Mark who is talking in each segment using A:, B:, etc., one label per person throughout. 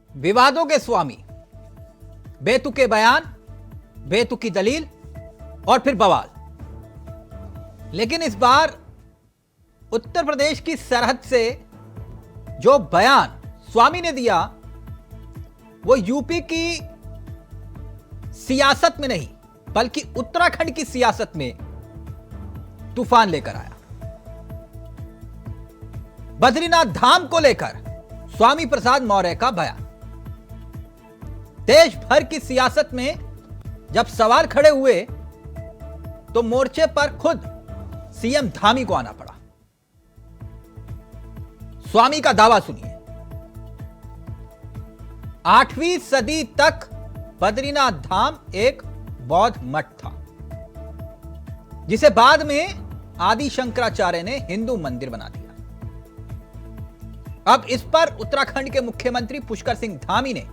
A: विवादों के स्वामी, बेतुके बयान, बेतुकी दलील और फिर बवाल। लेकिन इस बार उत्तर प्रदेश की सरहद से जो बयान स्वामी ने दिया वो यूपी की सियासत में नहीं बल्कि उत्तराखंड की सियासत में तूफान लेकर आया। बद्रीनाथ धाम को लेकर स्वामी प्रसाद मौर्य का बयान देश भर की सियासत में जब सवाल खड़े हुए तो मोर्चे पर खुद सीएम धामी को आना पड़ा। स्वामी का दावा सुनिए। 8वीं सदी तक बद्रीनाथ धाम एक बौद्ध मठ था जिसे बाद में आदि शंकराचार्य ने हिंदू मंदिर बना दिया। अब इस पर उत्तराखंड के मुख्यमंत्री पुष्कर सिंह धामी ने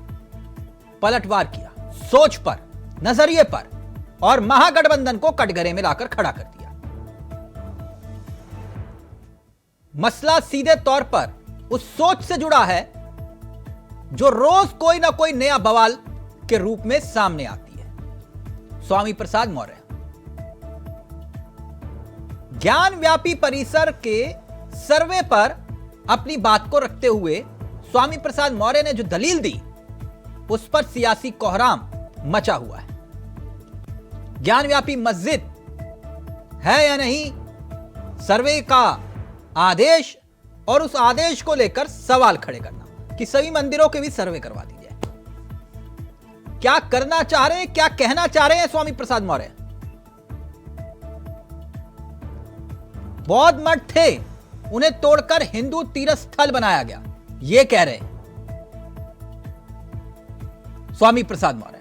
A: पलटवार किया, सोच पर, नजरिए पर और महागठबंधन को कटघरे में लाकर खड़ा कर दिया। मसला सीधे तौर पर उस सोच से जुड़ा है जो रोज कोई ना कोई नया बवाल के रूप में सामने आती है। स्वामी प्रसाद मौर्य ज्ञान व्यापी परिसर के सर्वे पर अपनी बात को रखते हुए स्वामी प्रसाद मौर्य ने जो दलील दी उस पर सियासी कोहराम मचा हुआ है। ज्ञान व्यापी मस्जिद है या नहीं, सर्वे का आदेश और उस आदेश को लेकर सवाल खड़े करना कि सभी मंदिरों के भी सर्वे करवा दी जाए। क्या करना चाह रहे हैं, क्या कहना चाह रहे हैं स्वामी प्रसाद मौर्य? बौद्ध मठ थे, उन्हें तोड़कर हिंदू तीर्थ स्थल बनाया गया, यह कह रहे हैं स्वामी प्रसाद मौर्य।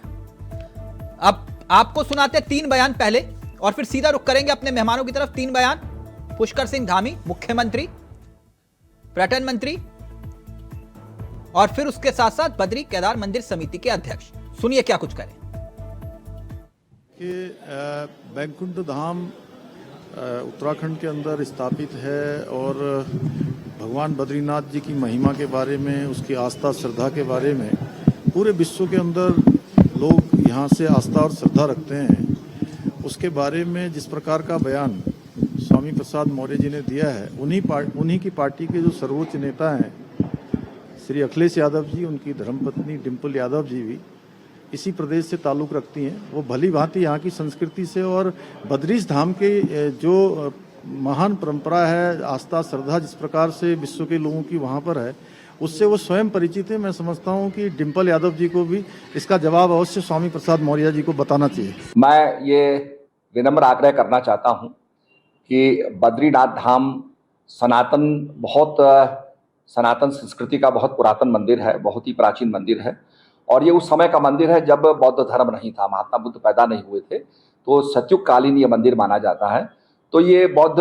A: अब आपको सुनाते 3 बयान पहले और फिर सीधा रुख करेंगे अपने मेहमानों की तरफ। 3 बयान पुष्कर सिंह धामी, मुख्यमंत्री, पर्यटन मंत्री और फिर उसके साथ साथ बद्री केदार मंदिर समिति के अध्यक्ष। सुनिए क्या कुछ करें।
B: कि बैकुंठ धाम उत्तराखंड के अंदर स्थापित है और भगवान बद्रीनाथ जी की महिमा के बारे में, उसकी आस्था श्रद्धा के बारे में पूरे विश्व के अंदर लोग यहाँ से आस्था और श्रद्धा रखते हैं। उसके बारे में जिस प्रकार का बयान स्वामी प्रसाद मौर्य जी ने दिया है, उन्हीं की पार्टी के जो सर्वोच्च नेता हैं श्री अखिलेश यादव जी, उनकी धर्मपत्नी डिम्पल यादव जी भी इसी प्रदेश से ताल्लुक़ रखती हैं। वो भली भांति यहाँ की संस्कृति से और बद्रीनाथ धाम के जो महान परंपरा है, आस्था श्रद्धा जिस प्रकार से विश्व के लोगों की वहाँ पर है, उससे वो स्वयं परिचित है। मैं समझता हूँ कि डिम्पल यादव जी को भी इसका जवाब अवश्य स्वामी प्रसाद मौर्य जी को बताना चाहिए।
C: मैं ये विनम्र आग्रह करना चाहता हूँ कि बद्रीनाथ धाम सनातन संस्कृति का बहुत पुरातन मंदिर है, बहुत ही प्राचीन मंदिर है और ये उस समय का मंदिर है जब बौद्ध धर्म नहीं था, महात्मा बुद्ध पैदा नहीं हुए थे, तो सतयुग कालीन ये मंदिर माना जाता है। तो ये बौद्ध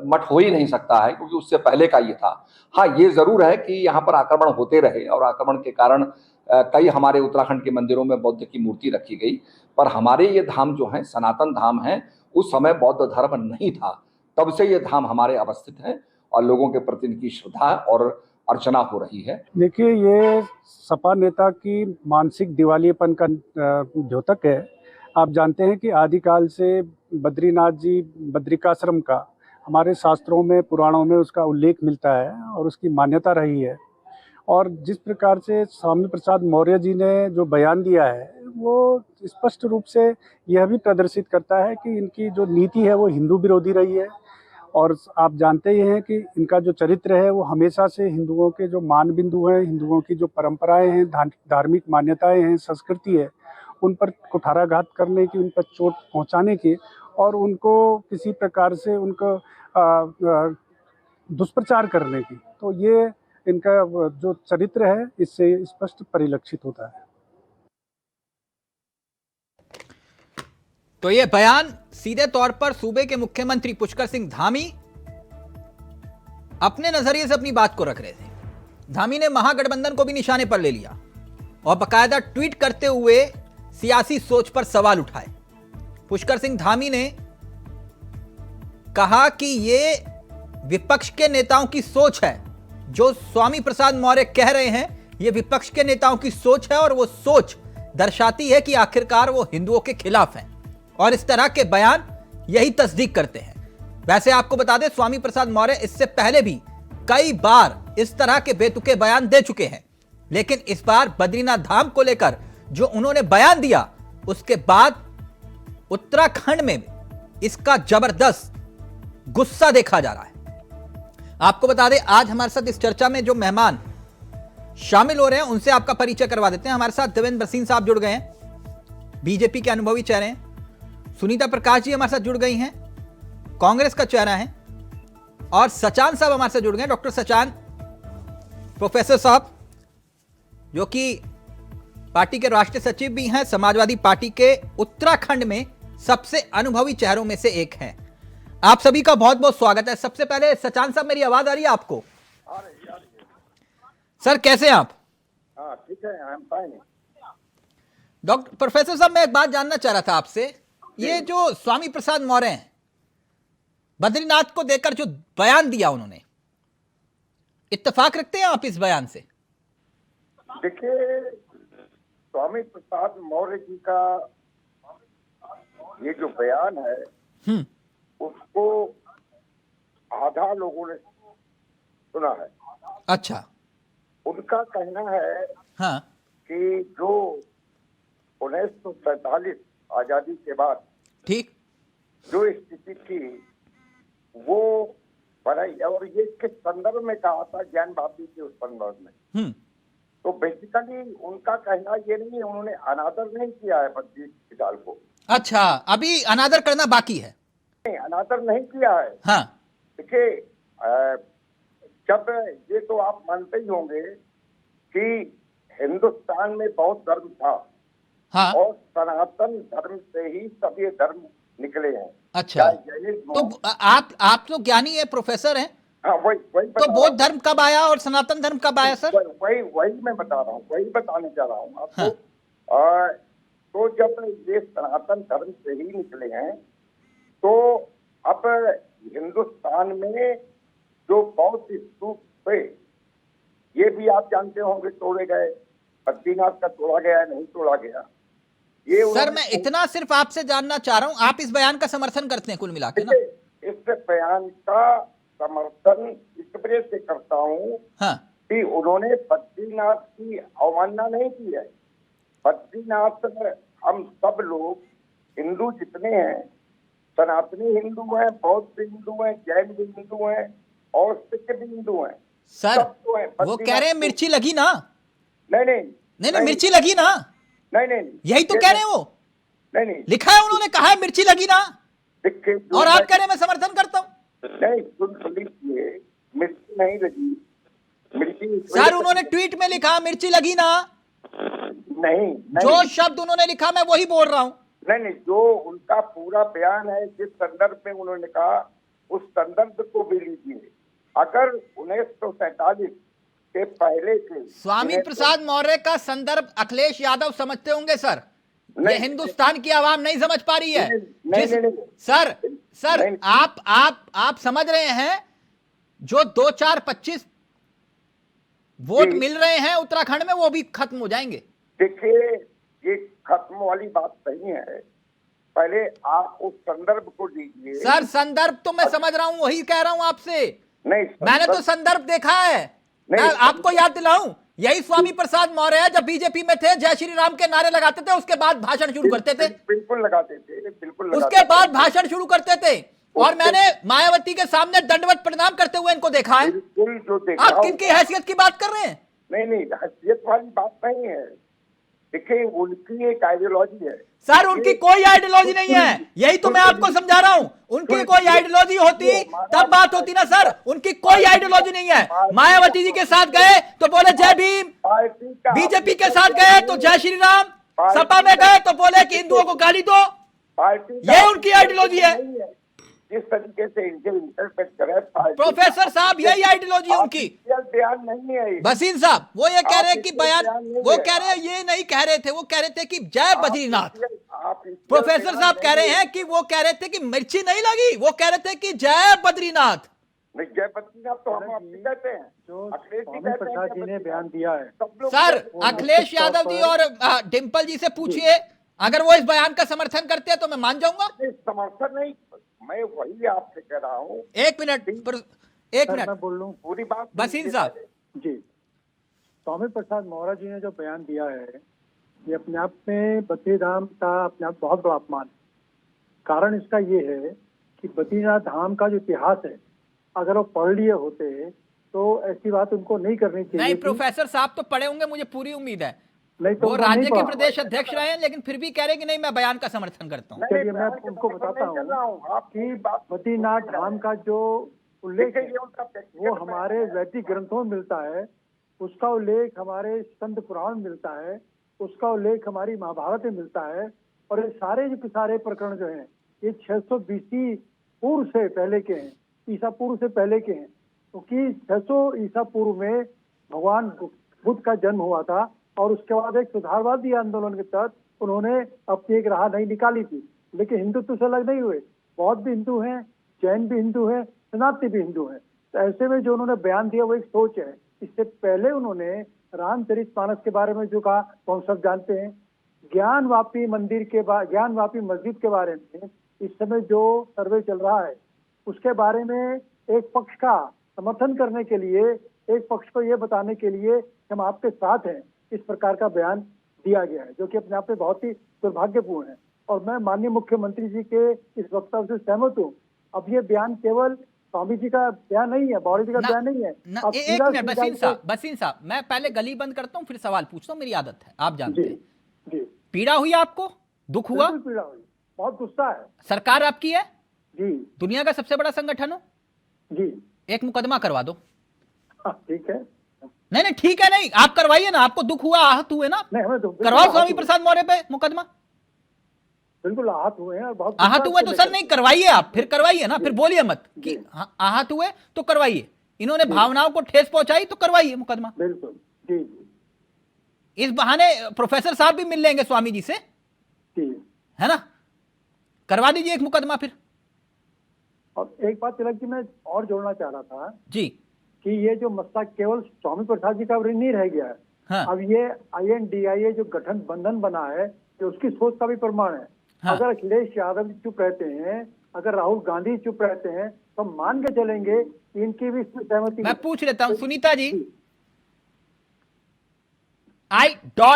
C: मठ हो ही नहीं सकता है क्योंकि उससे पहले का ये था। हाँ, ये जरूर है कि यहाँ पर आक्रमण होते रहे और आक्रमण के कारण कई हमारे उत्तराखंड के मंदिरों में बौद्ध की मूर्ति रखी गई, पर हमारे ये धाम जो है सनातन धाम है, उस समय बौद्ध धर्म नहीं था, तब से ये धाम हमारे अवस्थित है और लोगों के प्रति इनकी श्रद्धा और अर्चना हो रही है।
D: देखिए, ये सपा नेता की मानसिक दिवालियेपन का द्योतक है। आप जानते हैं कि आदिकाल से बद्रीनाथ जी, बद्रिकाश्रम का हमारे शास्त्रों में, पुराणों में उसका उल्लेख मिलता है और उसकी मान्यता रही है। और जिस प्रकार से स्वामी प्रसाद मौर्य जी ने जो बयान दिया है वो स्पष्ट रूप से यह भी प्रदर्शित करता है कि इनकी जो नीति है वो हिंदू विरोधी रही है। और आप जानते ही हैं कि इनका जो चरित्र है वो हमेशा से हिंदुओं के जो मान बिंदु हैं, हिंदुओं की जो परंपराएं हैं, धार्मिक मान्यताएं हैं, संस्कृति है, उन पर कुठाराघात करने की, उन पर चोट पहुंचाने की और उनको किसी प्रकार से उनको दुष्प्रचार करने की, तो ये इनका जो चरित्र है इससे स्पष्ट परिलक्षित होता है।
A: तो यह बयान सीधे तौर पर सूबे के मुख्यमंत्री पुष्कर सिंह धामी अपने नजरिए से अपनी बात को रख रहे थे। धामी ने महागठबंधन को भी निशाने पर ले लिया और बकायदा ट्वीट करते हुए सियासी सोच पर सवाल उठाए। पुष्कर सिंह धामी ने कहा कि यह विपक्ष के नेताओं की सोच है, जो स्वामी प्रसाद मौर्य कह रहे हैं ये विपक्ष के नेताओं की सोच है और वो सोच दर्शाती है कि आखिरकार वो हिंदुओं के खिलाफ हैं और इस तरह के बयान यही तस्दीक करते हैं। वैसे आपको बता दें, स्वामी प्रसाद मौर्य इससे पहले भी कई बार इस तरह के बेतुके बयान दे चुके हैं, लेकिन इस बार बद्रीनाथ धाम को लेकर जो उन्होंने बयान दिया, उसके बाद उत्तराखंड में इसका जबरदस्त गुस्सा देखा जा रहा है। आपको बता दें, आज हमारे साथ इस चर्चा में जो मेहमान शामिल हो रहे हैं उनसे आपका परिचय करवा देते हैं। हमारे साथ देवेंद्र सिंह साहब जुड़ गए हैं, बीजेपी के अनुभवी चेहरे हैं। सुनीता प्रकाश जी हमारे साथ जुड़ गई हैं, कांग्रेस का चेहरा है। और सचान साहब हमारे साथ जुड़ गए, डॉक्टर सचान, प्रोफेसर साहब, जो कि पार्टी के राष्ट्रीय सचिव भी हैं, समाजवादी पार्टी के उत्तराखंड में सबसे अनुभवी चेहरों में से एक हैं। आप सभी का बहुत बहुत स्वागत है। सबसे पहले सचान साहब, मेरी आवाज आ रही है आपको? सर कैसे हैं आप?
E: ठीक है, I am fine.
A: Doctor professor साहब, मैं एक बात जानना चाह रहा था आपसे। ये जो स्वामी प्रसाद मौर्य हैं, बद्रीनाथ को देकर जो बयान दिया उन्होंने, इत्तेफाक रखते हैं आप इस बयान से?
E: देखिए, स्वामी प्रसाद मौर्य जी का ये जो बयान है उसको आधा लोगों ने सुना है।
A: अच्छा।
E: उनका कहना है
A: हाँ।
E: कि जो 1947 आजादी के बाद
A: ठीक
E: जो स्थिति थी वो बनाई, और ये किस संदर्भ में कहा था, ज्ञान भाभी के उस संदर्भ में। तो बेसिकली उनका कहना ये नहीं है, उन्होंने अनादर नहीं किया है बद्री विशाल को।
A: अच्छा, अभी अनादर करना बाकी है?
E: नहीं, अनादर नहीं किया है।
A: हाँ।
E: देखिए, जब ये तो आप मानते ही होंगे कि हिंदुस्तान में बहुत धर्म था।
A: हाँ।
E: और सनातन धर्म से ही सब ये धर्म निकले हैं।
A: अच्छा, तो आप तो ज्ञानी है, प्रोफेसर हैं।
E: हाँ, वही
A: तो बौद्ध धर्म कब आया और सनातन धर्म कब आया सर?
E: वही मैं बता रहा हूँ, वही बताने जा रहा हूँ आपको।
A: हाँ।
E: तो जब ये सनातन धर्म से ही निकले हैं, तो अब हिंदुस्तान में जो बौद्ध स्तूप थे, ये भी आप जानते होंगे तोड़े गए। बद्रीनाथ का तोड़ा गया, नहीं तोड़ा गया। ये
A: सर मैं इतना सिर्फ आपसे जानना चाह रहा हूँ, आप इस बयान का समर्थन करते हैं कुल मिला के ना?
E: इस बयान का समर्थन इस वजह से करता हूँ
A: हाँ।
E: कि उन्होंने बद्रीनाथ की अवमानना नहीं की है। बद्रीनाथ में हम सब लोग हिंदू जितने हैं, सनातनी हिंदू हैं, बौद्ध हिंदू हैं, जैन भी हिंदू हैं और सिख भी हिंदू हैं।
A: सर वो कह रहे हैं मिर्ची लगी ना? नहीं, मिर्ची लगी ना?
E: नहीं,
A: यही तो कह रहे हैं वो।
E: नहीं,
A: लिखा है, उन्होंने कहा है मिर्ची लगी ना, और आप कह रहे हैं मैं समर्थन करता हूँ।
E: नहीं, सुन लीजिए, मिर्ची नहीं लगी। मिर्ची
A: सर उन्होंने ट्वीट में लिखा मिर्ची लगी ना?
E: नहीं,
A: जो शब्द उन्होंने लिखा मैं वही बोल रहा हूँ।
E: नहीं, जो उनका पूरा बयान है, जिस संदर्भ में उन्होंने कहा, उस संदर्भ को भी लीजिए। अगर 1947 के पहले के
A: स्वामी प्रसाद मौर्य का संदर्भ अखिलेश यादव समझते होंगे सर, ये हिंदुस्तान की आवाम नहीं समझ पा रही है।
E: नहीं,
A: सर आप समझ रहे हैं, जो 2, 4, 25 वोट मिल रहे हैं उत्तराखंड में, वो भी खत्म हो जाएंगे।
E: देखिए, ये खत्म वाली बात नहीं है। पहले आप उस संदर्भ को लीजिए।
A: सर संदर्भ तो मैं समझ रहा हूं, वही कह रहा हूं आपसे।
E: नहीं,
A: मैंने तो संदर्भ देखा है। मैं आपको याद दिलाऊं, यही स्वामी प्रसाद मौर्य जब बीजेपी में थे, जय श्री राम के नारे लगाते थे, उसके बाद भाषण शुरू करते थे।
E: बिल्कुल लगाते थे,
A: उसके बाद भाषण शुरू करते थे। और मैंने मायावती के सामने दंडवत प्रणाम करते हुए इनको देखा है। आप किनकी हैसियत की बात कर रहे हैं?
E: नहीं, हैसियत वाली बात नहीं है। देखिए, उनकी एक आइडियोलॉजी है।
A: सर उनकी कोई आइडियोलॉजी नहीं है, यही तो मैं आपको समझा रहा हूं। उनकी कोई आइडियोलॉजी होती तब बात होती ना सर। उनकी कोई आइडियोलॉजी नहीं है। मायावती जी के साथ गए तो बोले जय भीम, बीजेपी के साथ गए तो जय श्री राम, सपा में गए तो बोले कि हिंदुओं को गाली दो। ये उनकी आइडियोलॉजी है।
E: जिस तरीके से इनके इंटरप्रेट करे
A: प्रोफेसर साहब, यही आइडियोलॉजी उनकी।
E: बयान नहीं है।
A: भसीन साहब वो ये कह रहे हैं कि बयान, वो कह रहे हैं, ये नहीं कह रहे थे, वो कह रहे थे कि जय बद्रीनाथ। प्रोफेसर साहब कह रहे हैं कि वो कह रहे थे कि मिर्ची नहीं लगी, वो कह रहे थे कि जय बद्रीनाथ।
E: नहीं, जय बद्रीनाथ तो हम आपसे कहते हैं,
D: जो
E: अखिलेश जी
D: स्वामी
E: कहते हैं
D: प्रसाद
E: जय
D: जी ने
E: बद्रीनाथ।
D: बयान दिया है,
E: सब लोग
A: सर
E: कहते हैं।
A: अखिलेश यादव जी और डिम्पल जी से पूछिए, अगर वो इस बयान का समर्थन करते हैं तो मैं मान जाऊंगा।
E: नहीं, समर्थन नहीं, मैं वही आपसे कह रहा हूँ,
A: एक मिनट एक
D: सर
A: मिनट
D: मैं बोल लूं?
E: पूरी बात
A: बसीन साहब,
D: जी, स्वामी प्रसाद मौर्य जी ने जो बयान दिया है, ये अपने आप में बद्रीधाम का अपने आप बहुत बड़ा अपमान है। कारण इसका ये है कि बद्रीनाथ धाम का जो इतिहास है, अगर वो पढ़ लिए होते तो ऐसी बात उनको नहीं करनी चाहिए
A: नहीं
D: थी।
A: प्रोफेसर साहब तो पढ़े होंगे, मुझे पूरी उम्मीद है।
D: नहीं तो
A: वो
D: उन्होंने
A: राज्य
D: नहीं
A: के
D: पढ़ा।
A: प्रदेश अध्यक्ष रहे हैं, लेकिन फिर भी कह रहे हैं कि नहीं मैं बयान का समर्थन करता हूँ।
D: चलिए मैं उनको बताता हूँ कि बद्रीनाथ धाम का जो उल्लेख है वो हमारे वैदिक ग्रंथों में मिलता है, उसका उल्लेख हमारे स्कंद पुराण में मिलता है, उसका उल्लेख हमारी महाभारत में मिलता है। और ये सारे जो सारे प्रकरण जो हैं ये 600 BC पूर्व से पहले के हैं, ईसा पूर्व से पहले के हैं, क्योंकि 600 ईसा पूर्व में भगवान बुद्ध का जन्म हुआ था और उसके बाद एक सुधारवादी आंदोलन के तहत उन्होंने अपनी एक राह नहीं निकाली थी। लेकिन हिंदुत्व से अलग नहीं हुए, बौद्ध भी हिंदू हैं, जैन भी हिंदू हैं, सनातनी भी हिंदू हैं। तो ऐसे में जो उन्होंने बयान दिया वो एक सोच है। इससे पहले उन्होंने रामचरितमानस के बारे में जो कहा वो हम सब जानते हैं। ज्ञानवापी मंदिर के ज्ञानवापी मस्जिद के बारे में इस समय जो सर्वे चल रहा है उसके बारे में एक पक्ष का समर्थन करने के लिए, एक पक्ष को ये बताने के लिए हम आपके साथ हैं, इस प्रकार का बयान दिया गया है, जो कि अपने आप में बहुत ही दुर्भाग्यपूर्ण है। और मैं माननीय मुख्यमंत्री जी के इस वक्तव्य से सहमत हूँ। अब ये बयान केवल स्वामी जी का बयान नहीं है, मौर्य जी का बयान नहीं है। अब
A: एक मिनट बसीन साहब, मैं पहले गली बंद करता हूँ फिर सवाल पूछता हूँ, मेरी आदत है, आप जानते हैं।
D: जी,
A: पीड़ा हुई आपको, दुख हुआ?
D: बिल्कुल पीड़ा हुई, बहुत गुस्सा है।
A: सरकार आपकी है
D: जी,
A: दुनिया का सबसे बड़ा संगठन हो
D: जी,
A: एक मुकदमा करवा दो।
D: ठीक है।
A: नहीं नहीं ठीक है, नहीं आप करवाइए ना, आपको दुख हुआ, आहत हुए ना,
D: नहीं हमें तो
A: करवाओ स्वामी प्रसाद मौर्य पे मुकदमा।
D: बिल्कुल आहत हुए हैं और बहुत
A: आहत हुए तो सर नहीं करवाइए, आप फिर करवाइए ना, फिर बोलिए मत कि आहत हुए तो करवाइए, इन्होंने भावनाओं को ठेस पहुंचाई तो करवाइए मुकदमा।
D: बिल्कुल, जी जी
A: इस बहाने प्रोफेसर साहब भी मिल लेंगे स्वामी जी से,
D: जी।
A: है ना, करवा दीजिए एक मुकदमा फिर।
D: और एक बात तिलक जी मैं और जोड़ना चाह रहा था
A: जी
D: कि ये जो मसला केवल स्वामी प्रसाद जी का नहीं रह गया है।
A: हाँ।
D: अब ये INDIA जो गठन बंधन बना है ये उसकी सोच का भी प्रमाण है।
A: हाँ।
D: अगर अखिलेश यादव जी चुप रहते हैं, अगर राहुल गांधी चुप रहते हैं तो मान के चलेंगे कि इनकी भी इसमें सहमति।
A: मैं पूछ लेता हूं सुनीता जी, I.N.डॉट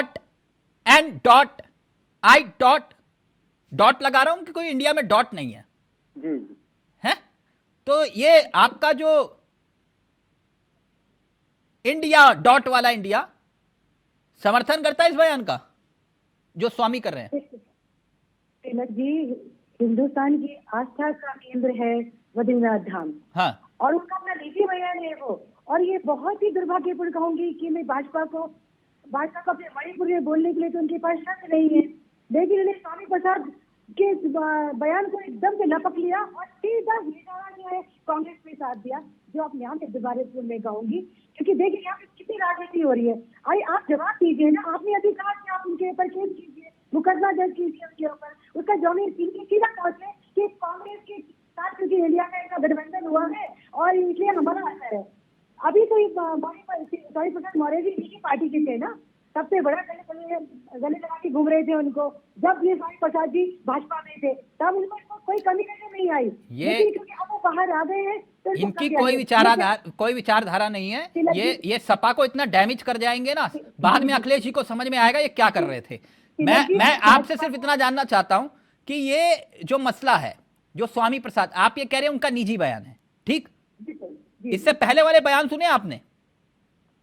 A: लगा रहा हूं कि कोई इंडिया में डॉट नहीं है,
D: जी
A: है? तो ये आपका जो इंडिया डॉट वाला इंडिया समर्थन करता है इस बयान का जो स्वामी कर रहे हैं?
F: तिलक जी, हिंदुस्तान की आस्था का केंद्र है बद्रीनाथ धाम।
A: हाँ।
F: और उनका अपना निजी बयान है वो। और ये बहुत ही दुर्भाग्यपूर्ण कहूंगी कि मैं भाजपा को अपने मणिपुर में बोलने के लिए तो उनके पास शब्द नहीं है, लेकिन उन्हें स्वामी प्रसाद के बयान को एकदम से लपक लिया और सीधा निशाना जो है कांग्रेस के साथ दिया, जो आप यहाँ के दोबारा में कहूंगी, क्योंकि देखिए यहाँ पे कितनी राजनीति हो रही है। आइए आप जवाब दीजिए ना, आपने अभी कहा कि आप उनके ऊपर केस कीजिए, मुकदमा दर्ज कीजिए उनके ऊपर, उसका जमीन सीधा पहुंचे कि कांग्रेस के साथ क्योंकि इंडिया में इनका गठबंधन हुआ है और इसलिए हमारा असर है। अभी तो स्वामी प्रसाद मौर्य जी इसी पार्टी के थे ना, सबसे बड़ा गले लगा के घूम रहे थे उनको। जब ये स्वामी प्रसाद जी भाजपा में थे तब उनको कोई कमी नहीं आई, लेकिन क्योंकि अब वो बाहर आ गए हैं तो
A: इनकी कोई विचारधारा नहीं है। ये सपा को इतना डैमेज कर जाएंगे ना, बाद में अखिलेश जी को समझ में आएगा ये क्या कर रहे थे। मैं आपसे सिर्फ इतना जानना चाहता हूं कि ये जो मसला है, जो स्वामी प्रसाद आप ये कह रहे हैं उनका निजी बयान है, ठीक? इससे पहले वाले बयान सुने आपने?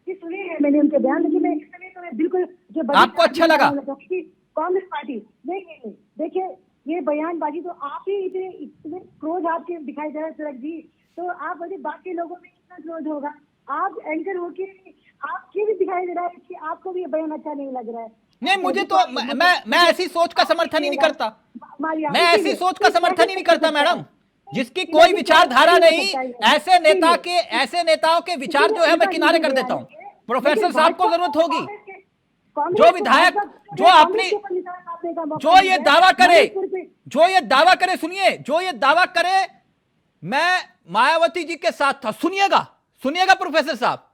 F: सुने हैं मैंने उनके बयान, लेकिन मैं इस समय तो मैं बिल्कुल जो
A: आपको अच्छा लगा
F: कांग्रेस पार्टी नहीं। देखिए ये बयानबाजी तो आप ही इतने क्रोध आपके दिखाई दे रहा है तिलक जी, तो आप वैसे बाकी लोगों में कितना क्रोध होगा? आप एंकर होके आपके भी दिखाई दे रहा है कि आपको भी ये बयान अच्छा नहीं लग रहा है।
A: नहीं, मुझे तो मैं ऐसी सोच का समर्थन ही नहीं करता, मैं ऐसी सोच का समर्थन ही नहीं करता मैडम, जिसकी कोई विचारधारा नहीं। ऐसे नेताओं के विचार जो है मैं किनारे कर देता हूं। प्रोफेसर साहब को जरूरत होगी, जो विधायक जो ये दावा करे सुनिए, जो ये दावा करे मैं मायावती जी के साथ था, सुनिएगा सुनिएगा प्रोफेसर साहब,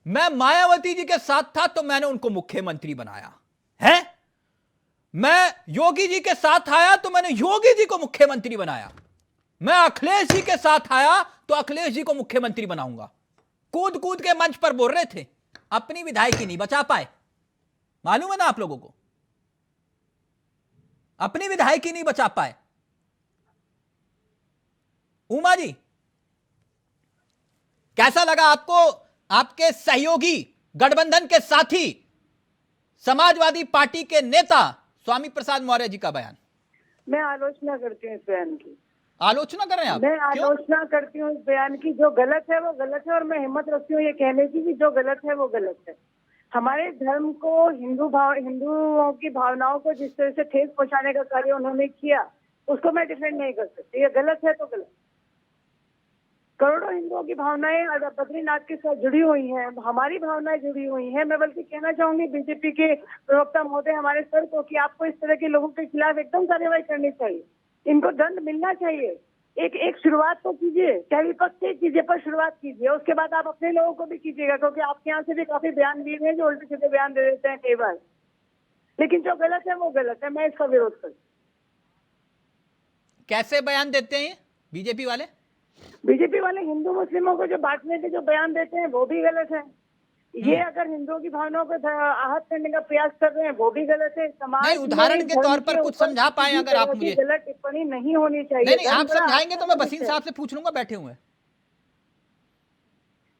A: मैं मायावती जी के साथ था तो मैंने उनको मुख्यमंत्री बनाया है। मैं योगी जी के साथ आया तो मैंने योगी जी को मुख्यमंत्री बनाया। मैं अखिलेश जी के साथ आया तो अखिलेश जी को मुख्यमंत्री बनाऊंगा। कूद कूद के मंच पर बोल रहे थे, अपनी विधायकी नहीं बचा पाए। मालूम है ना आप लोगों को, अपनी विधायकी नहीं बचा पाए। उमा जी, कैसा लगा आपको आपके सहयोगी गठबंधन के साथी समाजवादी पार्टी के नेता स्वामी प्रसाद मौर्य जी का बयान?
G: मैं आलोचना करती हूँ इस बयान की।
A: आलोचना कर रहे हैं आप?
G: मैं
A: क्यों?
G: आलोचना करती हूँ इस बयान की। जो गलत है वो गलत है, और मैं हिम्मत रखती हूँ ये कहने की कि जो गलत है वो गलत है। हमारे धर्म को, हिंदुओं की भावनाओं को जिस तरह से ठेस पहुंचाने का कार्य उन्होंने किया, उसको मैं डिफेंड नहीं कर सकती। ये गलत है तो गलत। करोड़ों हिंदुओं की भावनाएं बद्रीनाथ के साथ जुड़ी हुई हैं, हमारी भावनाएं जुड़ी हुई हैं। मैं बल्कि कहना चाहूंगी बीजेपी के प्रवक्ता महोदय हमारे सर को कि आपको इस तरह के लोगों के खिलाफ एकदम कार्रवाई करनी चाहिए, इनको दंड मिलना चाहिए। एक शुरुआत तो कीजिए, चाहे विपक्ष से कीजिए, पर शुरुआत कीजिए, उसके बाद आप अपने लोगों को भी कीजिएगा, क्योंकि आपके यहाँ से भी काफी बयानवीर हैं जो उल्टे सीधे बयान दे देते हैं कई बार। लेकिन जो गलत है वो गलत है, मैं इसका विरोध करती हूँ।
A: कैसे बयान देते हैं बीजेपी वाले?
G: बीजेपी वाले हिंदू मुस्लिमों को जो बांटने के जो बयान देते हैं वो भी गलत है। ये अगर हिंदुओं की भावनाओं को आहत करने का प्रयास कर रहे हैं वो भी गलत है। समाज
A: नहीं, उदाहरण के तौर पर कुछ समझा पाए अगर आप मुझे।
G: गलत टिप्पणी नहीं होनी चाहिए।
A: नहीं, आप समझाएंगे तो मैं बसीन साहब से पूछ लूंगा, बैठे हुए।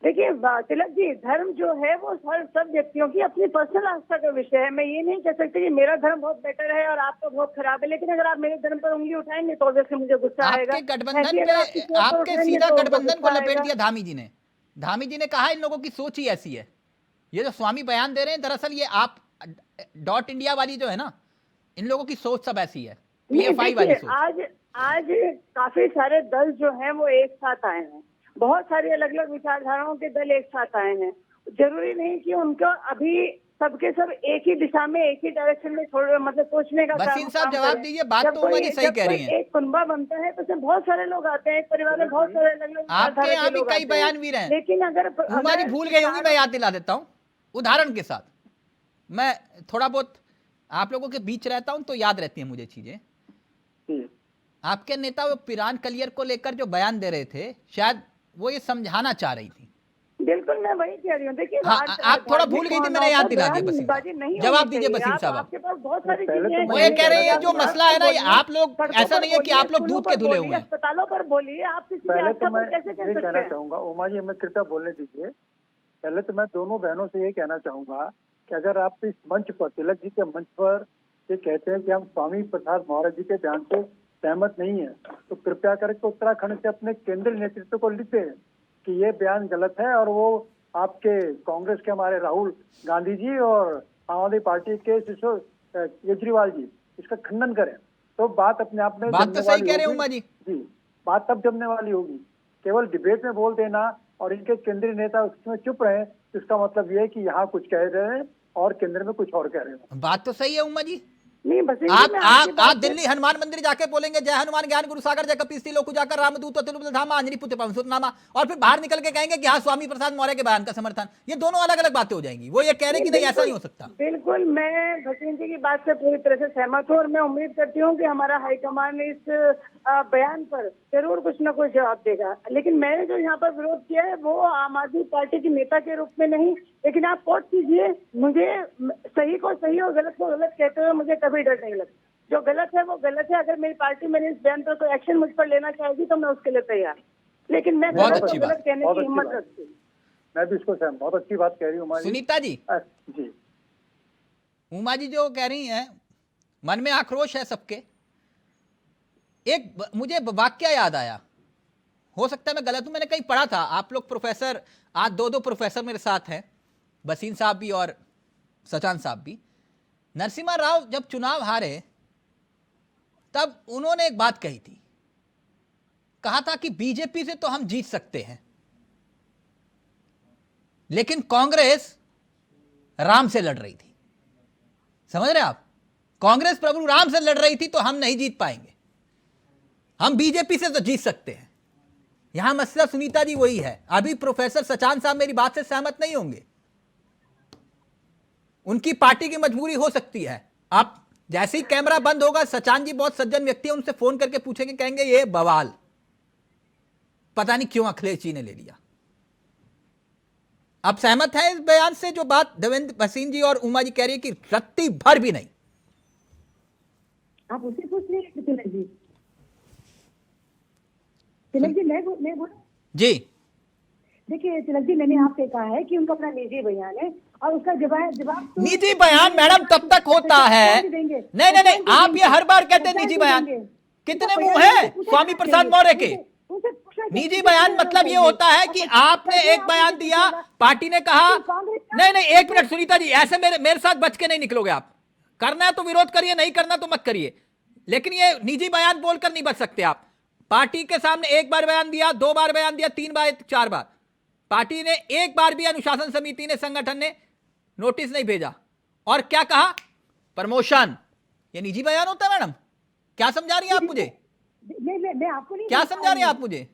G: देखिए तिलक जी, धर्म जो है वो सब व्यक्तियों की अपनी पर्सनल आस्था का विषय है। मैं ये नहीं कह सकती कि मेरा धर्म बहुत बेटर है और आपका बहुत खराब है, लेकिन अगर आप मेरे धर्म पर उंगली उठाएंगे तो ऑब्वियसली मुझे गुस्सा आएगा।
A: आपके गठबंधन पे, आपके सीधा गठबंधन को लपेट दिया धामी जी ने। धामी जी ने कहा इन लोगों की सोच ही ऐसी है। ये जो स्वामी बयान दे रहे हैं, दरअसल ये आप डॉट इंडिया वाली जो है ना, इन लोगों की सोच सब ऐसी है, PFI वाली सोच।
G: आज काफी सारे दल जो हैं वो एक साथ आए हैं, बहुत सारी अलग अलग विचारधाराओं के दल एक साथ आए हैं। जरूरी नहीं कि उनका अभी सबके सब एक ही दिशा में, एक ही डायरेक्शन में मतलब सोचने का
A: बसीन साहब जवाब दीजिए, बात तो उमा जी सही कह रही हैं।
G: एक कुनबा बनता है तो उसमें बहुत सारे लोग आते हैं, एक परिवार में बहुत सारे अलग अलग
A: आपके यहाँ भी कई बयानवीर हैं,
G: लेकिन अगर
A: उमा जी भूल गई होंगी, मैं याद दिला देता हूँ उदाहरण के साथ। मैं थोड़ा बहुत आप लोगों के बीच रहता हूं तो याद रहती हैं मुझे चीजें। आपके नेता वो पिरान कलियर को लेकर जो बयान दे रहे थे, शायद वो ये समझाना चाह रही थी।
G: बिल्कुल मैं वही कह रही हूँ। देखिए
A: आप थोड़ा भूल गई थी, मैंने याद दिला दिया। बसीन जवाब दीजिए बसीन साहब।
G: आपके पास बहुत सारी चीजें,
A: वो ये कह रहे हैं जो मसला है ना, ये आप लोग, ऐसा नहीं है कि आप लोग दूध के धुले हुए हैं।
G: अस्पतालों पर बोलिए, आप किसी
H: पहले तो मैं
G: कैसे
H: ये कहना चाहूंगा, उमा जी हमें कृपया बोलने दीजिए। पहले तो मैं दोनों बहनों से ये कहना चाहूंगा कि अगर आप इस मंच पर, तिलक जी के मंच पर ये कहते हैं कि हम स्वामी प्रसाद मौर्य जी के बयान से सहमत नहीं है, तो कृपया करके उत्तराखंड से अपने केंद्रीय नेतृत्व को लिख दें कि ये बयान गलत है, और वो आपके कांग्रेस के हमारे राहुल गांधी जी और आम आदमी पार्टी के केजरीवाल जी इसका खंडन करें, तो बात अपने आप में
A: बात तो सही कह रहे हैं उमा जी।
H: बात तब जमने वाली होगी। केवल डिबेट में बोल देना और इनके केंद्रीय नेता उसमें चुप रहे, इसका मतलब ये है कि यहाँ कुछ कह रहे हैं और केंद्र में कुछ और कह रहे हैं।
A: बात तो सही है उमा जी।
G: नहीं बस
A: आप दिल्ली हनुमान मंदिर जाके बोलेंगे जय हनुमान ज्ञान गुरु सागर जय कपीस लोग जाकर रामदूत धाम आंजनी पुत्र पवनसुतनामा, और फिर बाहर निकल के कहेंगे कि हाँ स्वामी प्रसाद मौर्य के बयान का समर्थन। ये दोनों अलग अलग बातें हो जाएंगी। वो ये कह रहे हैं कि नहीं ऐसा नहीं हो सकता।
G: बिल्कुल मैं भसीन जी की बात से पूरी तरह से सहमत हूँ, और मैं उम्मीद करती हूँ कि हमारा हाईकमान इस बयान पर जरूर कुछ न कुछ जवाब देगा। लेकिन मैंने जो यहाँ पर विरोध किया है वो आम आदमी पार्टी के नेता के रूप में नहीं, लेकिन आप कोट कीजिए, मुझे सही को सही और गलत को गलत कहते हुए मुझे कभी डर नहीं लगता। जो गलत है वो गलत है। अगर मेरी पार्टी मेरे इस बयान पर कोई एक्शन मुझ पर लेना चाहेगी तो मैं उसके लिए तैयार, लेकिन मैं गलत कहने की हिम्मत रखती हूँ।
H: मैं भी इसको सहमत, बहुत अच्छी बात कह रही हूँ
A: सुनीता जी।
H: जी
A: उमा जी जो कह रही हैं, मन में आक्रोश है सबके। एक मुझे वाक्य याद आया, हो सकता है मैं गलत हूं, मैंने कहीं पढ़ा था। आप लोग प्रोफेसर, आज दो प्रोफेसर मेरे साथ हैं, बसीन साहब भी और सचान साहब भी। नरसिम्हा राव जब चुनाव हारे तब उन्होंने एक बात कही थी, कहा था कि बीजेपी से तो हम जीत सकते हैं, लेकिन कांग्रेस राम से लड़ रही थी। समझ रहे आप? कांग्रेस प्रभु राम से लड़ रही थी तो हम नहीं जीत पाएंगे, हम बीजेपी से तो जीत सकते हैं। यहां मसला सुनीता जी वही है। अभी प्रोफेसर सचान साहब मेरी बात से सहमत नहीं होंगे, उनकी पार्टी की मजबूरी हो सकती है। आप जैसे ही कैमरा बंद होगा, सचान जी बहुत सज्जन व्यक्ति है, उनसे फोन करके पूछेंगे, कहेंगे ये बवाल पता नहीं क्यों अखिलेश जी ने ले लिया। आप सहमत हैं इस बयान से, जो बात देवेंद्र भसीन जी और उमा जी कह रही है कि रत्ती भर भी नहीं?
F: आप उसे पूछ लीजिए तिलक जी। तिलक जी मैं बोलूं?
A: जी
F: देखिए तिलक जी, मैंने आपसे कहा है कि उनका अपना निजी बयान है और उसका जवाब तो
A: निजी बयान मैडम तब तक होता है। नहीं, आप ये हर बार कहते हैं निजी बयान। कितने मुंह है स्वामी प्रसाद मौर्य के? निजी बयान मतलब ये होता है कि आपने एक बयान दिया, पार्टी ने कहा। नहीं, एक मिनट सुनीता जी, ऐसे मेरे साथ बच के नहीं निकलोगे आप। करना है तो विरोध करिए, नहीं करना तो मत करिए, लेकिन ये निजी बयान बोलकर नहीं बच सकते आप। पार्टी के सामने एक बार बयान दिया, 2 बार बयान दिया, 3 बार, 4 बार, पार्टी ने एक बार भी, अनुशासन समिति ने, संगठन ने नोटिस नहीं भेजा, और क्या कहा? प्रमोशन। ये निजी बयान होता है मैडम? क्या समझा रही हैं आप मुझे?
F: मैं आपको नहीं
A: क्या समझा रही हैं आप मुझे?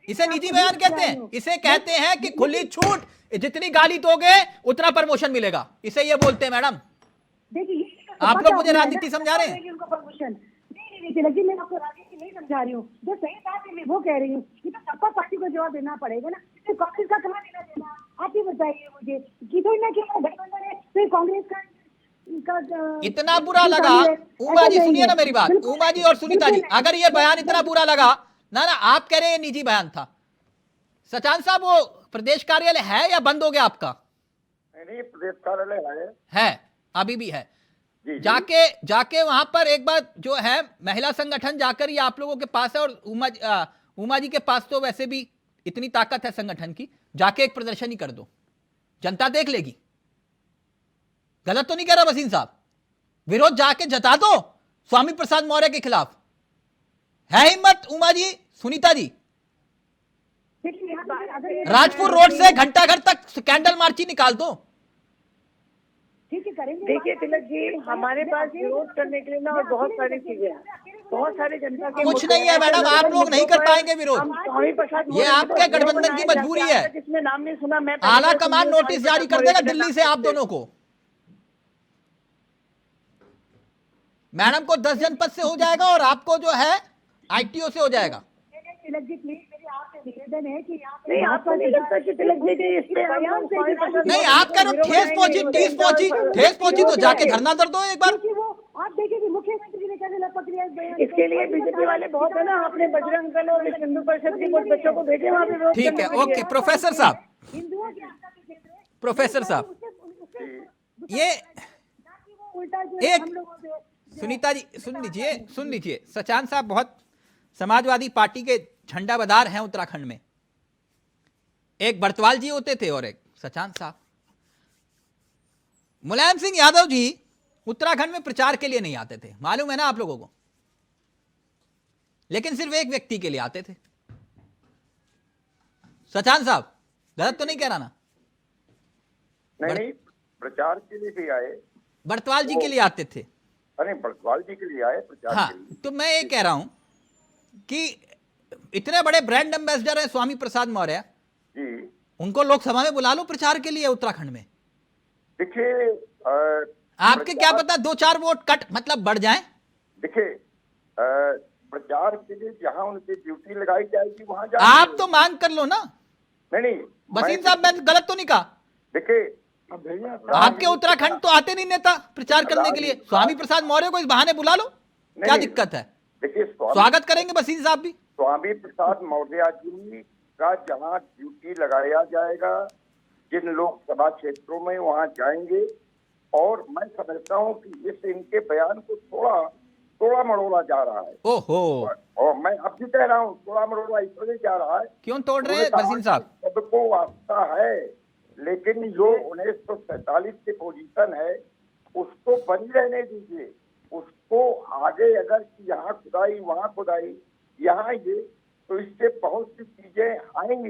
A: इसे निजी बयान कहते हैं। इसे कहते हैं कि खुली छूट, जितनी गाली दोगे उतना प्रमोशन मिलेगा, इसे ये बोलते हैं मैडम।
F: देखिए
A: आप लोग मुझे राजनीति समझा रहे हैं।
F: उनका प्रमोशन नहीं तिलक जी, मैं आपको राजनीति नहीं समझा रही हूँ। जो सही बात है मैं वो कह रही हूँ कि तो सबका पार्टी को जवाब देना पड़ेगा ना। तो कांग्रेस का कहाँ देना देना, आप ही बताइए मुझे। कि थोड़ी ना कि गठबंधन है तो कांग्रेस का
A: इतना बुरा लगा? उमा जी सुनिए ना मेरी बात, उमा जी और सुनीता जी, अगर ये बयान इतना बुरा लगा ना, आप कह रहे हैं निजी बयान था, सचान साहब वो प्रदेश कार्यालय है या बंद हो गया आपका?
E: नहीं, प्रदेश कार्यालय
A: है, अभी भी है। जाके वहां पर एक बार जो है महिला संगठन जाकर ये आप लोगों के पास है, और उमा जी के पास तो वैसे भी इतनी ताकत है संगठन की, जाके एक प्रदर्शनी कर दो, जनता देख लेगी। गलत तो नहीं कह रहा भसीन साहब? विरोध जाके जता दो स्वामी प्रसाद मौर्य के खिलाफ। है हिम्मत उमा जी, सुनीता जी? राजपुर रोड से घंटाघर तक कैंडल मार्च निकाल दो।
G: देखिए तिलक जी, हमारे पास विरोध करने के लिए ना और बहुत सारी चीजें हैं, बहुत सारे जनता के
A: कुछ नहीं है मैडम, आप लोग नहीं कर पाएंगे विरोध,
G: स्वामी प्रसाद
A: ये आपके गठबंधन की मजबूरी है।
G: जिसमें नाम नहीं सुना, मैं
A: आला कमान नोटिस जारी कर देगा दिल्ली से आप दोनों को। मैडम को 10 जनपद से हो जाएगा और आपको जो है ITO से हो जाएगा।
F: तिलक जी प्लीज, मेरी आपसे निवेदन है कि
G: नहीं, आपको नहीं लगता कि तिलक जी के इस पे
A: नहीं, आप कह रहे हो ठेस पहुंची, ठेस पहुंची तो जाके धरना दर दो एक बार।
F: आप देखिए कि मुख्यमंत्री ने कैसे लपक लिया इस बयान।
G: इसके लिए बीजेपी वाले बहुत है ना, अपने बजरंग दल और हिंदू परिषद के कुछ बच्चों को भेजे वहाँ पे।
A: ठीक है, ओके प्रोफेसर साहब,
F: हिंदुओं की आस्था के क्षेत्र है।
A: प्रोफेसर साहब, ये एक सुनीता जी सुन लीजिए, सचान साहब बहुत समाजवादी पार्टी के झंडा बदार हैं उत्तराखंड में। एक बर्तवाल जी होते थे और एक सचान साहब। मुलायम सिंह यादव जी उत्तराखंड में प्रचार के लिए नहीं आते थे, मालूम है ना आप लोगों को, लेकिन सिर्फ एक व्यक्ति के लिए आते थे। सचान साहब गलत तो नहीं कह रहा ना?
E: नहीं, प्रचार के लिए भी आए,
A: बर्तवाल जी के लिए आते थे।
E: अरे बर्तवाल जी के लिए आए प्रचार
A: हाँ,
E: के लिए।
A: तो मैं ये कह रहा हूं कि इतने बड़े ब्रांड एम्बेसडर हैं स्वामी प्रसाद मौर्य
E: जी,
A: उनको लोकसभा में बुला लो प्रचार के लिए उत्तराखंड में।
E: देखिए
A: आपके क्या पता 2-4 वोट कट मतलब बढ़ जाएं।
E: देखिए प्रचार के लिए जहां उनकी ड्यूटी लगाई जाएगी वहां
A: आप तो मांग कर लो ना।
E: नहीं
A: भसीन साहब मैं गलत तो नहीं कहा?
E: देखिए
A: आपके उत्तराखंड तो आते नहीं नेता प्रचार करने के लिए, स्वामी प्रसाद मौर्य को इस बहाने बुला लो, क्या दिक्कत है?
E: देखिए
A: स्वागत करेंगे भसीन साहब भी।
E: स्वामी प्रसाद मौर्य जी का जहां ड्यूटी लगाया जाएगा, जिन लोकसभा क्षेत्रों में वहां जाएंगे, और मैं समझता हूं कि इस इनके बयान को थोड़ा मरोड़ा जा रहा है।
A: ओहो,
E: और मैं अब भी कह रहा हूँ थोड़ा मरोड़ा इस वजह जा रहा है।
A: क्यों तोड़ रहे हैं भसीन साहब?
E: सबको वास्ता है, लेकिन जो 1947 की पोजीशन है उसको बनी रहने दीजिए। उसको आगे अगर यहाँ खुदाई वहाँ खुदाई यहाँ ये, तो इससे बहुत सी चीजें आएंगी।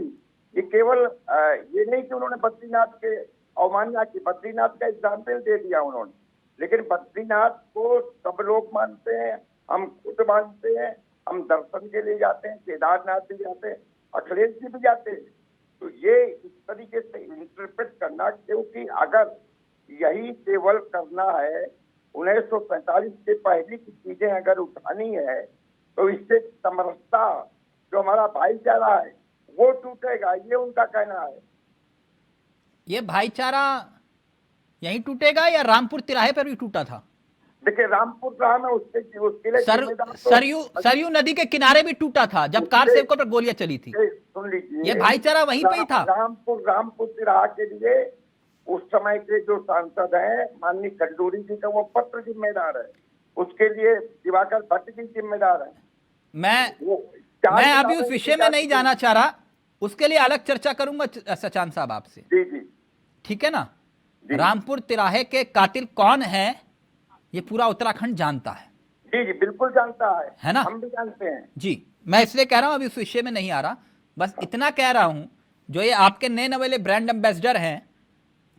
E: ये केवल ये नहीं कि उन्होंने बद्रीनाथ के अवमानना की, बद्रीनाथ का एग्जाम्पल दे दिया उन्होंने, लेकिन बद्रीनाथ को सब लोग मानते हैं, हम खुद मानते हैं, हम दर्शन के लिए जाते हैं, केदारनाथ भी जाते हैं, अखिलेश जी भी जाते। तो ये इस तरीके से इंटरप्रेट करना, क्योंकि अगर यही केवल करना है 1945 से पहले की चीजें अगर उठानी है, तो इससे समरसता जो हमारा भाईचारा है वो टूटेगा, ये उनका कहना है।
A: ये भाईचारा यहीं टूटेगा या रामपुर तिराहे पर भी टूटा था?
E: देखिए, रामपुर रहा में उसके लिए जिम्मेदार तो
A: सरयू नदी के किनारे भी टूटा था जब कार सेवकों पर गोलियां चली थी।
E: सुन लीजिए,
A: ये भाईचारा वहीं पे ही था।
E: रामपुर तिराहा के लिए उस समय के जो सांसद हैं माननीय खंडूरी जी का वो पत्र जिम्मेदार है, उसके लिए दिवाकर भट्ट जी जिम्मेदार है।
A: मैं अभी उस विषय में नहीं जाना चाह रहा, उसके लिए अलग चर्चा करूंगा सचान साहब आपसे।
E: जी जी,
A: ठीक है ना। रामपुर तिराहे के कातिल कौन है ये पूरा उत्तराखंड जानता है।
E: जी जी, बिल्कुल जानता
A: है ना,
E: हम भी जानते हैं
A: जी। मैं इसलिए कह रहा हूं, अभी उस विषय में नहीं आ रहा, बस इतना कह रहा हूं, जो ये आपके नए नवेले ब्रांड एम्बेसडर हैं,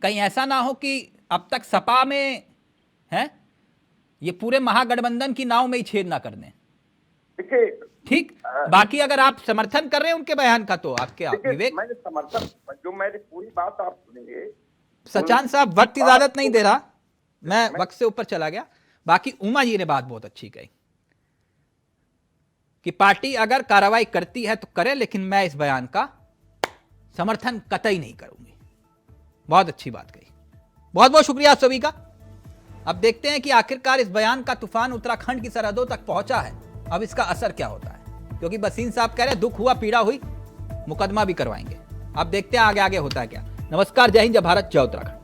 A: कहीं ऐसा ना हो कि अब तक सपा में है ये पूरे महागठबंधन की नाव में ही छेद ना कर दें। ठीक, बाकी अगर आप समर्थन कर रहे हैं उनके बयान का तो आपके विवेक।
E: मैंने समर्थन, जो मेरी पूरी बात आप सुनिए
A: सचान साहब, वक्त इजाजत नहीं दे रहा, मैं वक्त से ऊपर चला गया। बाकी उमा जी ने बात बहुत अच्छी कही कि पार्टी अगर कार्रवाई करती है तो करे, लेकिन मैं इस बयान का समर्थन कतई नहीं करूंगी। बहुत अच्छी बात कही, बहुत बहुत शुक्रिया आप सभी का। अब देखते हैं कि आखिरकार इस बयान का तूफान उत्तराखंड की सरहदों तक पहुंचा है, अब इसका असर क्या होता है, क्योंकि बसीन साहब कह रहे दुख हुआ, पीड़ा हुई, मुकदमा भी करवाएंगे। अब देखते हैं आगे आगे होता है क्या। नमस्कार, जय हिंद, जय भारत, जय उत्तराखंड।